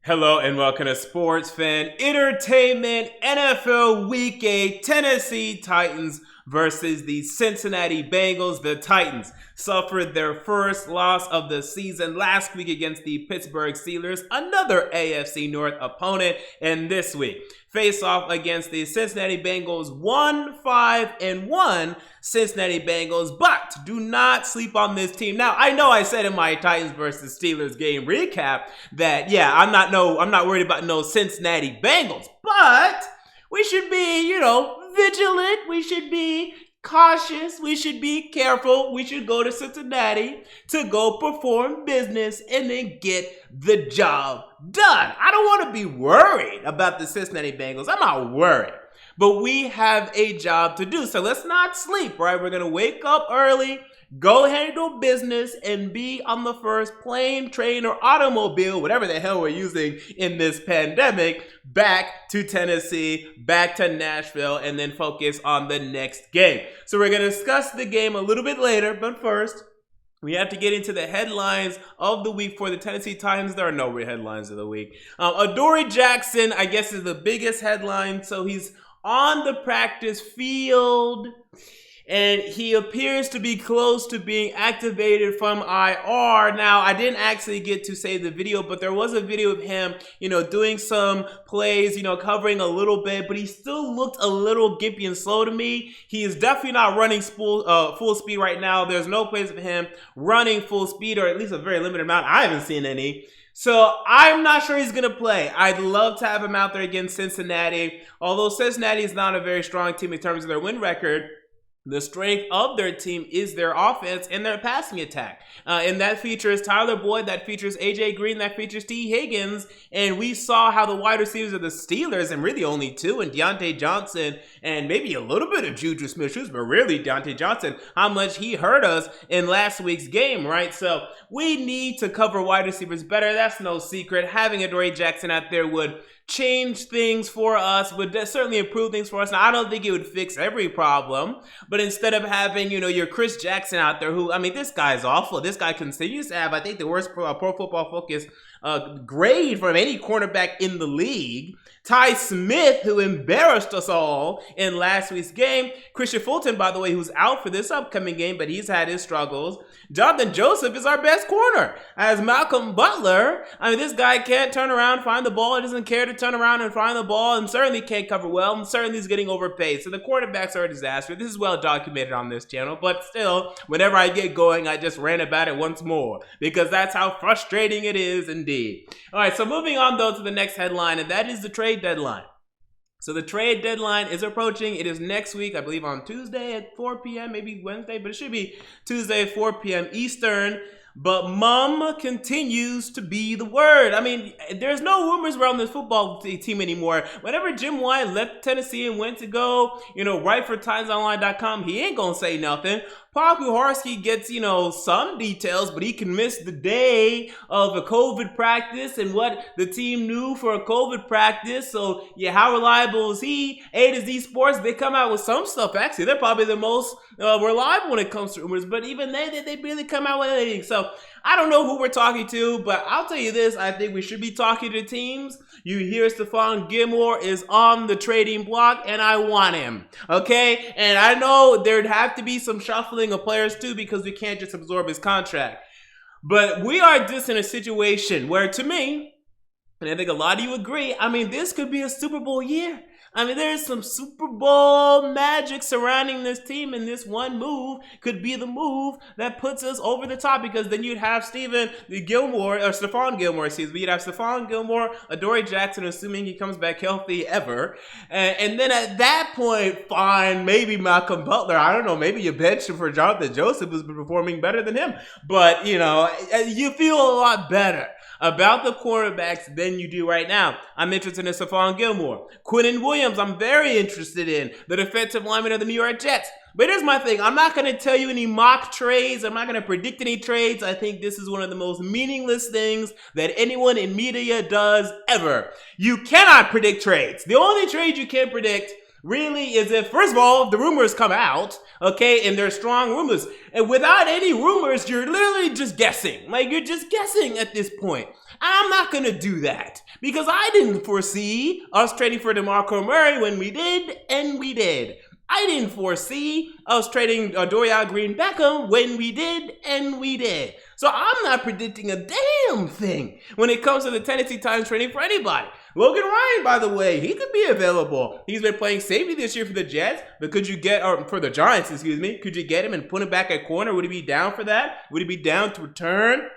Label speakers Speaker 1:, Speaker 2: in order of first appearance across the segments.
Speaker 1: Hello and welcome to Sports Fan Entertainment NFL Week 8 Tennessee Titans versus the Cincinnati Bengals. The Titans suffered their first loss of the season last week against the Pittsburgh Steelers, another AFC North opponent, and this week face off against the Cincinnati Bengals, 1-5-1 Cincinnati Bengals, but do not sleep on this team. Now, I know I said in my Titans versus Steelers game recap that, I'm not worried about no Cincinnati Bengals, but we should be, vigilant. We should be cautious. We should be careful. We should go to Cincinnati to go perform business and then get the job done. I don't want to be worried about the Cincinnati Bengals. I'm not worried. But we have a job to do. So let's not sleep, right? We're going to wake up early, go handle business, and be on the first plane, train, or automobile, whatever the hell we're using in this pandemic, back to Tennessee, back to Nashville, and then focus on the next game. So we're going to discuss the game a little bit later, but first, we have to get into the headlines of the week for the Tennessee Titans. There are no real headlines of the week. Adoree Jackson, I guess, is the biggest headline. So he's on the practice field, and he appears to be close to being activated from IR. Now, I didn't actually get to save the video, but there was a video of him, doing some plays, covering a little bit, but he still looked a little gimpy and slow to me. He is definitely not running full speed right now. There's no plays of him running full speed, or at least a very limited amount. I haven't seen any. So I'm not sure he's going to play. I'd love to have him out there against Cincinnati. Although Cincinnati is not a very strong team in terms of their win record, the strength of their team is their offense and their passing attack. And that features Tyler Boyd, that features A.J. Green, that features T. Higgins. And we saw how the wide receivers of the Steelers, and really only two, and Deontay Johnson, and maybe a little bit of Juju Smith-Schuster, but really Deontay Johnson, how much he hurt us in last week's game, right? So we need to cover wide receivers better. That's no secret. Having Adoree Jackson out there would change things for us, would certainly improve things for us. Now, I don't think it would fix every problem, but instead of having, your Chris Jackson out there, who, this guy is awful. This guy continues to have, I think, the worst Pro Football Focus grade from any cornerback in the league. Ty Smith, who embarrassed us all in last week's game. Christian Fulton, by the way, who's out for this upcoming game, but he's had his struggles. Jonathan Joseph is our best corner. As Malcolm Butler, this guy can't turn around, find the ball. He doesn't care to turn around and find the ball, and certainly can't cover well, and certainly is getting overpaid. So the quarterbacks are a disaster. This is well documented on this channel, but still, whenever I get going, I just rant about it once more, because that's how frustrating it is indeed. All right, so moving on, though, to the next headline, and that is the trade deadline. So the trade deadline is approaching. It is next week, I believe on Tuesday at 4 p.m., maybe Wednesday, but it should be Tuesday at 4 p.m. Eastern. But mom continues to be the word. There's no rumors around this football team anymore. Whenever Jim White left Tennessee and went to go, write for TitamsOnline.com, he ain't gonna say nothing. Paul Kuharsky gets, some details, but he can miss the day of a COVID practice and what the team knew for a COVID practice. So, how reliable is he? A to Z Sports, they come out with some stuff. Actually, they're probably the most reliable when it comes to rumors, but even they barely come out with anything. So, I don't know who we're talking to, but I'll tell you this. I think we should be talking to teams. You hear Stephon Gilmore is on the trading block, and I want him, okay? And I know there'd have to be some shuffling of players too, because we can't just absorb his contract. But we are just in a situation where, to me, and I think a lot of you agree, this could be a Super Bowl year. There's some Super Bowl magic surrounding this team, and this one move could be the move that puts us over the top, because then you'd have Stephon Gilmore, you'd have Stephon Gilmore, Adoree Jackson, assuming he comes back healthy ever, and then at that point, fine, maybe Malcolm Butler, I don't know, maybe you bench him for Jonathan Joseph, who's been performing better than him, but, you feel a lot better about the quarterbacks than you do right now. I'm interested in Stephon Gilmore. Quinnen Williams, I'm very interested in, the defensive lineman of the New York Jets. But here's my thing. I'm not going to tell you any mock trades. I'm not going to predict any trades. I think this is one of the most meaningless things that anyone in media does ever. You cannot predict trades. The only trade you can predict really is if, first of all, the rumors come out, okay, and they're strong rumors. And without any rumors, you're literally just guessing. Like, you're just guessing at this point. I'm not going to do that because I didn't foresee us trading for DeMarco Murray when we did, and we did. I didn't foresee us trading Dorial Green-Beckham when we did, and we did. So I'm not predicting a damn thing when it comes to the Tennessee Titans trading for anybody. Logan Ryan, by the way, he could be available. He's been playing safety this year for the Jets, but for the Giants, excuse me, could you get him and put him back at corner? Would he be down for that? Would he be down to return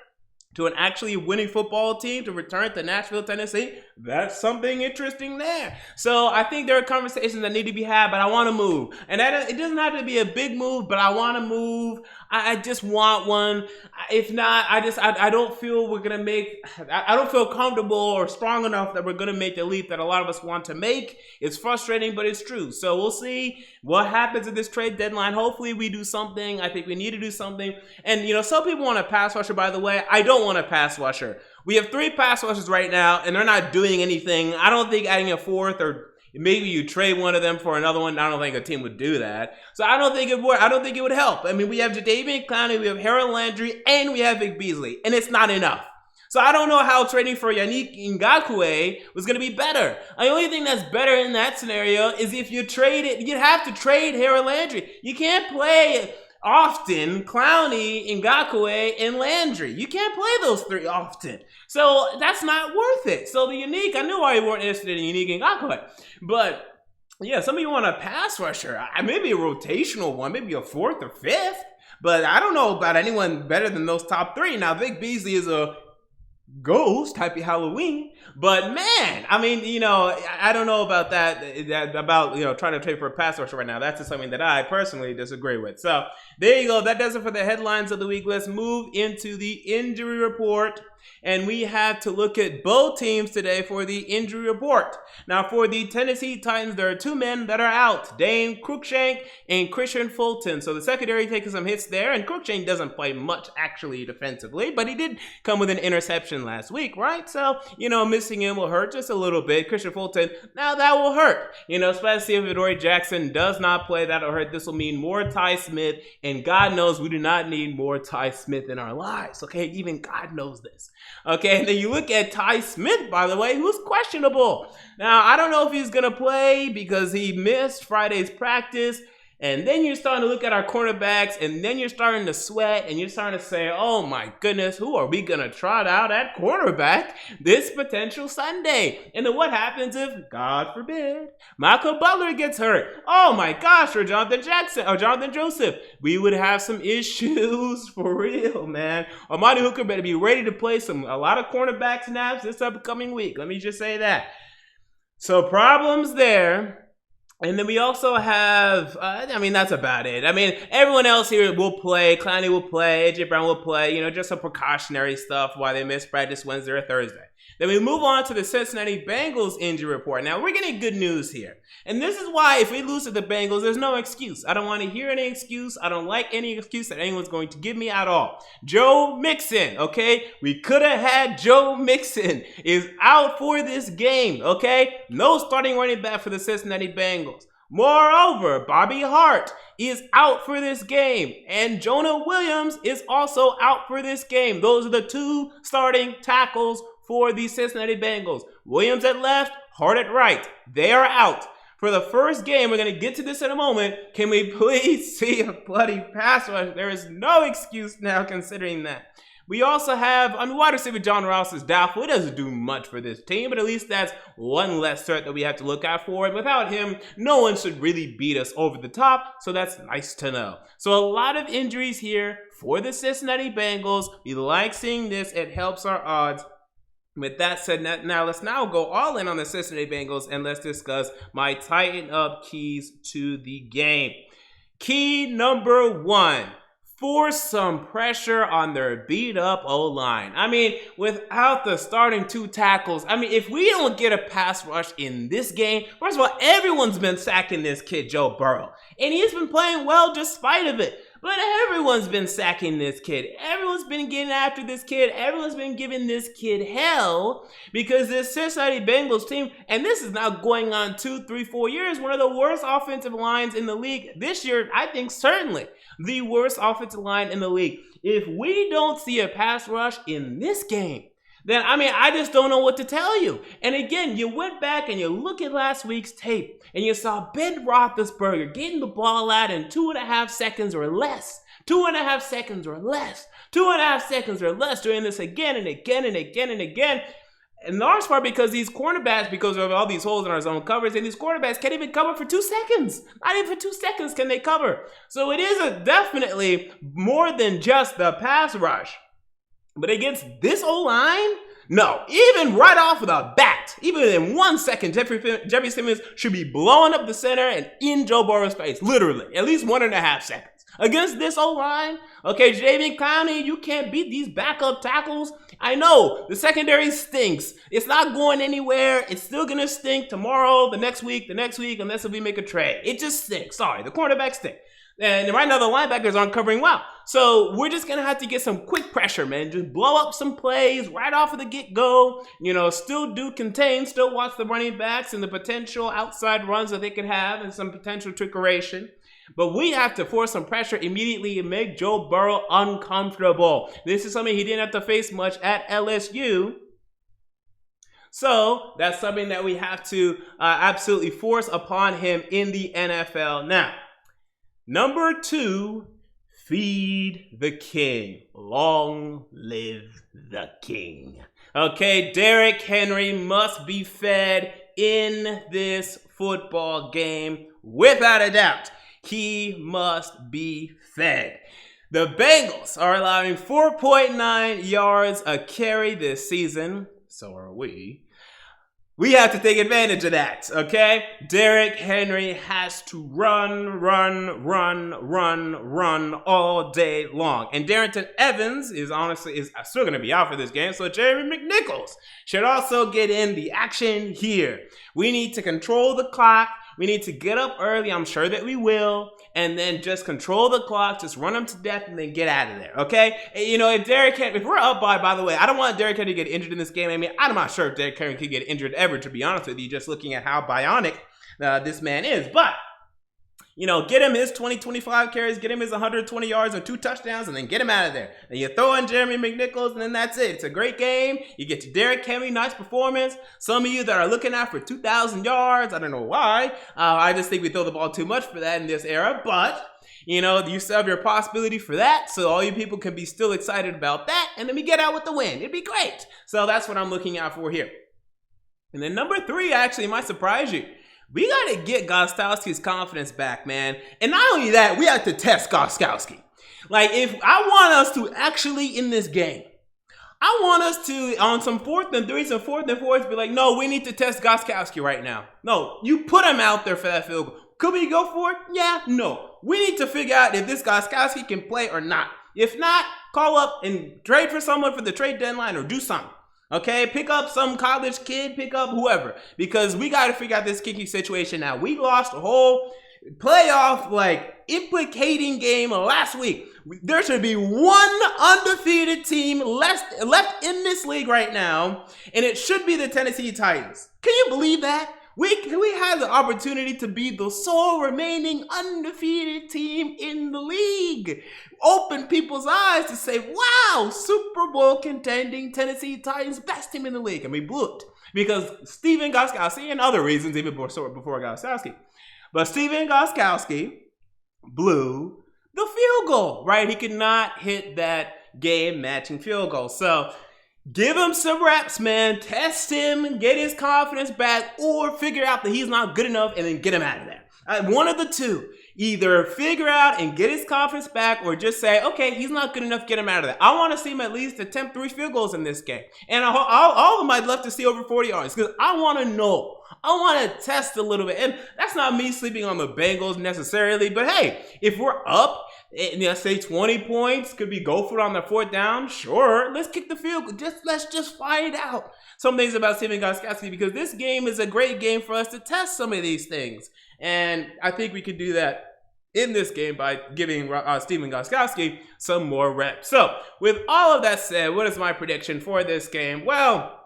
Speaker 1: to an actually winning football team, to return to Nashville, Tennessee? That's something interesting there. So I think there are conversations that need to be had, but I want to move. And it doesn't have to be a big move, but I want to move. I just want one. If not, I don't feel I don't feel comfortable or strong enough that we're going to make the leap that a lot of us want to make. It's frustrating, but it's true. So we'll see what happens at this trade deadline. Hopefully we do something. I think we need to do something. And, some people want a pass rusher, by the way. I don't want a pass rusher. We have 3 pass rushers right now, and they're not doing anything. I don't think adding a 4th, or maybe you trade one of them for another one. I don't think a team would do that. So I don't think it would. I don't think it would help. I mean, we have Jadeveon Clowney, we have Harold Landry, and we have Vic Beasley, and it's not enough. So I don't know how trading for Yannick Ngakoue was going to be better. The only thing that's better in that scenario is if you trade it, you'd have to trade Harold Landry. You can't play often Clowney, Ngakoue, and Landry. You can't play those 3 often. So that's not worth it. So the Unique, I knew why you weren't interested in Unique Ngakoue. But yeah, some of you want a pass rusher. Maybe a rotational one, maybe a 4th or 5th. But I don't know about anyone better than those top 3. Now, Vic Beasley is a ghost, happy Halloween. But man, I mean, I don't know about that about trying to trade for a pass rusher right now. That's just something that I personally disagree with. So there you go. That does it for the headlines of the week. Let's move into the injury report. And we have to look at both teams today for the injury report. Now, for the Tennessee Titans, there are 2 men that are out, Dane Cruikshank and Christian Fulton. So the secondary taking some hits there, and Cruikshank doesn't play much actually defensively, but he did come with an interception last week, right? So, missing him will hurt just a little bit. Christian Fulton, now that will hurt. Especially if Adoree Jackson does not play, that'll hurt. This will mean more Ty Smith, and God knows we do not need more Ty Smith in our lives, okay? Even God knows this. Okay, and then you look at Ty Smith, by the way, who's questionable. Now, I don't know if he's going to play because he missed Friday's practice. And then you're starting to look at our cornerbacks, and then you're starting to sweat, and you're starting to say, oh my goodness, who are we going to trot out at cornerback this potential Sunday? And then what happens if, God forbid, Michael Butler gets hurt? Oh my gosh, or Jonathan Joseph. We would have some issues for real, man. Amani Hooker better be ready to play a lot of cornerback snaps this upcoming week. Let me just say that. So problems there. And then we also have, that's about it. Everyone else here will play. Clowney will play. AJ Brown will play. Just some precautionary stuff while they miss practice Wednesday or Thursday. Then we move on to the Cincinnati Bengals injury report. Now, we're getting good news here. And this is why if we lose to the Bengals, there's no excuse. I don't want to hear any excuse. I don't like any excuse that anyone's going to give me at all. Joe Mixon, okay? We could have had Joe Mixon is out for this game, okay? No starting running back for the Cincinnati Bengals. Moreover, Bobby Hart is out for this game, and Jonah Williams is also out for this game. Those are the 2 starting tackles for the Cincinnati Bengals. Williams at left, Hart at right. They are out. For the first game, we're going to get to this in a moment. Can we please see a bloody pass rush? There is no excuse now considering that. We also have, wide receiver John Ross is doubtful. He doesn't do much for this team, but at least that's one less threat that we have to look out for. And without him, no one should really beat us over the top, so that's nice to know. So a lot of injuries here for the Cincinnati Bengals. We like seeing this. It helps our odds. With that said, now let's go all in on the Cincinnati Bengals, and let's discuss my tighten up keys to the game. Key number 1. Force some pressure on their beat-up O-line. Without the starting 2 tackles, if we don't get a pass rush in this game, first of all, everyone's been sacking this kid, Joe Burrow. And he's been playing well despite of it. But everyone's been sacking this kid. Everyone's been getting after this kid. Everyone's been giving this kid hell because this Cincinnati Bengals team, and this is now going on 2, 3, 4 years, one of the worst offensive lines in the league. This year, I think certainly the worst offensive line in the league. If we don't see a pass rush in this game, then, I just don't know what to tell you. And again, you went back and you look at last week's tape and you saw Ben Roethlisberger getting the ball out in 2.5 seconds or less. 2.5 seconds or less. 2.5 seconds or less, doing this again and again and again and again. In large part because these cornerbacks, because of all these holes in our zone covers, and these quarterbacks can't even cover for 2 seconds. Not even for 2 seconds can they cover. So it is definitely more than just the pass rush. But against this O-line, no, even right off of the bat, even in 1 second, Jeffrey Simmons should be blowing up the center and in Joe Burrow's face, literally, at least 1.5 seconds. Against this O-line, okay, Jadeveon Clowney, you can't beat these backup tackles. I know, the secondary stinks. It's not going anywhere. It's still going to stink tomorrow, the next week, unless we make a trade. It just stinks. Sorry, the cornerbacks stink. And right now, the linebackers aren't covering well. So we're just going to have to get some quick pressure, man. Just blow up some plays right off of the get-go. Still do contain, still watch the running backs and the potential outside runs that they could have and some potential trickeration. But we have to force some pressure immediately and make Joe Burrow uncomfortable. This is something he didn't have to face much at LSU. So that's something that we have to absolutely force upon him in the NFL now. Number 2, feed the king. Long live the king. Okay, Derrick Henry must be fed in this football game. Without a doubt, he must be fed. The Bengals are allowing 4.9 yards a carry this season. So are we. We have to take advantage of that, okay? Derrick Henry has to run all day long. And Darrington Evans is still going to be out for this game, so Jeremy McNichols should also get in the action here. We need to control the clock. We need to get up early. I'm sure that we will. And then just control the clock, just run them to death, and then get out of there, okay? And, if we're up by the way, I don't want Derrick Henry to get injured in this game. I'm not sure if Derrick Henry could get injured ever, to be honest with you, just looking at how bionic this man is. But, get him his 20, 25 carries, get him his 120 yards or 2 touchdowns, and then get him out of there. And you throw in Jeremy McNichols, and then that's it. It's a great game. You get to Derrick Henry, nice performance. Some of you that are looking out for 2,000 yards, I don't know why. I just think we throw the ball too much for that in this era. But, you still have your possibility for that. So all you people can be still excited about that. And then we get out with the win. It'd be great. So that's what I'm looking out for here. And then number 3 actually might surprise you. We got to get Gostkowski's confidence back, man. And not only that, we have to test Gostkowski. If I want us to actually, in this game, I want us to, on some 4th and 3s and 4th and 4s, be like, no, we need to test Gostkowski right now. No, you put him out there for that field goal. Could we go for it? Yeah, no. We need to figure out if this Gostkowski can play or not. If not, call up and trade for someone for the trade deadline or do something. Okay, pick up some college kid, pick up whoever, because we got to figure out this kicking situation now. We lost a whole playoff, implicating game last week. There should be one undefeated team left in this league right now, and it should be the Tennessee Titans. Can you believe that? We had the opportunity to be the sole remaining undefeated team in the league. Open people's eyes to say, wow, Super Bowl contending Tennessee Titans, best team in the league. And we blew it because Stephen Gostkowski, and other reasons even before Gostkowski. But Stephen Gostkowski blew the field goal, right? He could not hit that game-matching field goal. So give him some reps, man. Test him, get his confidence back, or figure out that he's not good enough and then get him out of there. One of the two. Either figure out and get his confidence back or just say, okay, he's not good enough, get him out of there. I want to see him at least attempt 3 field goals in this game. And all of them I'd love to see over 40 yards because I want to know. I want to test a little bit. And that's not me sleeping on the Bengals necessarily. But hey, if we're up, let's say 20 points, could be go for it on the 4th down. Sure, let's kick the field goal. Let's just find out some things about Stephen Gostkowski because this game is a great game for us to test some of these things. And I think we could do that in this game by giving Stephen Gostkowski some more reps. So, with all of that said, what is my prediction for this game? Well,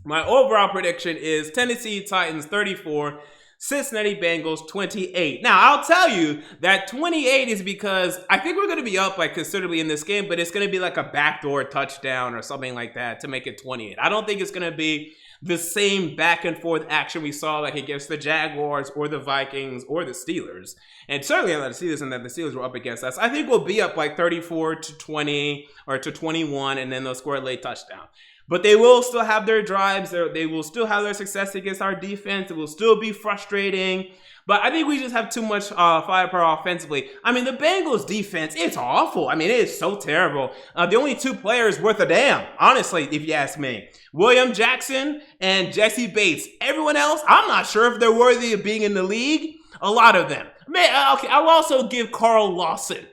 Speaker 1: my overall prediction is Tennessee Titans 34, Cincinnati Bengals 28. Now, I'll tell you that 28 is because I think we're going to be up like considerably in this game, but it's going to be like a backdoor touchdown or something like that to make it 28. I don't think it's going to be the same back and forth action we saw like against the Jaguars or the Vikings or the Steelers. And certainly not the Steelers, and that the Steelers were up against us. I think we'll be up like 34-20 or to 21, and then they'll score a late touchdown. But they will still have their drives. They will still have their success against our defense. It will still be frustrating. But I think we just have too much firepower offensively. I mean, the Bengals defense, it's awful. I mean, it is so terrible. The only two players worth a damn, honestly, if you ask me. William Jackson and Jesse Bates. Everyone else, I'm not sure if they're worthy of being in the league. A lot of them. Okay, I'll also give Carl Lawson.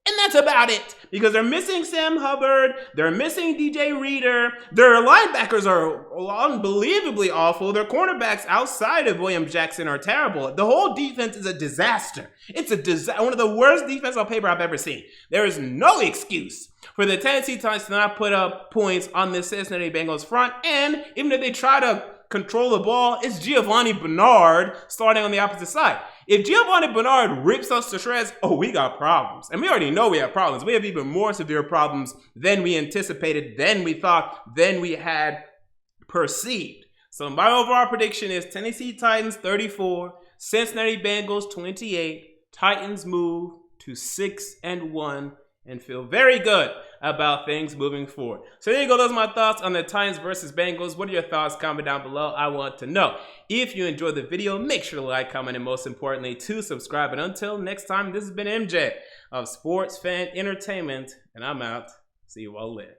Speaker 1: And that's about it. Because they're missing Sam Hubbard. They're missing DJ Reader. Their linebackers are unbelievably awful. Their cornerbacks outside of William Jackson are terrible. The whole defense is a disaster. It's a one of the worst defense on paper I've ever seen. There is no excuse for the Tennessee Titans to not put up points on the Cincinnati Bengals front. And even if they try to control the ball, it's Giovanni Bernard starting on the opposite side. If Giovanni Bernard rips us to shreds, oh, we got problems. And we already know we have problems. We have even more severe problems than we anticipated, than we thought, than we had perceived. So my overall prediction is Tennessee Titans 34, Cincinnati Bengals 28. Titans move to 6-1 and feel very good about things moving forward. So there you go. Those are my thoughts on the Titans versus Bengals. What are your thoughts? Comment down below. I want to know. If you enjoyed the video, make sure to like, comment, and most importantly, to subscribe. And until next time, this has been MJ of Sports Fan Entertainment, and I'm out. See you all later.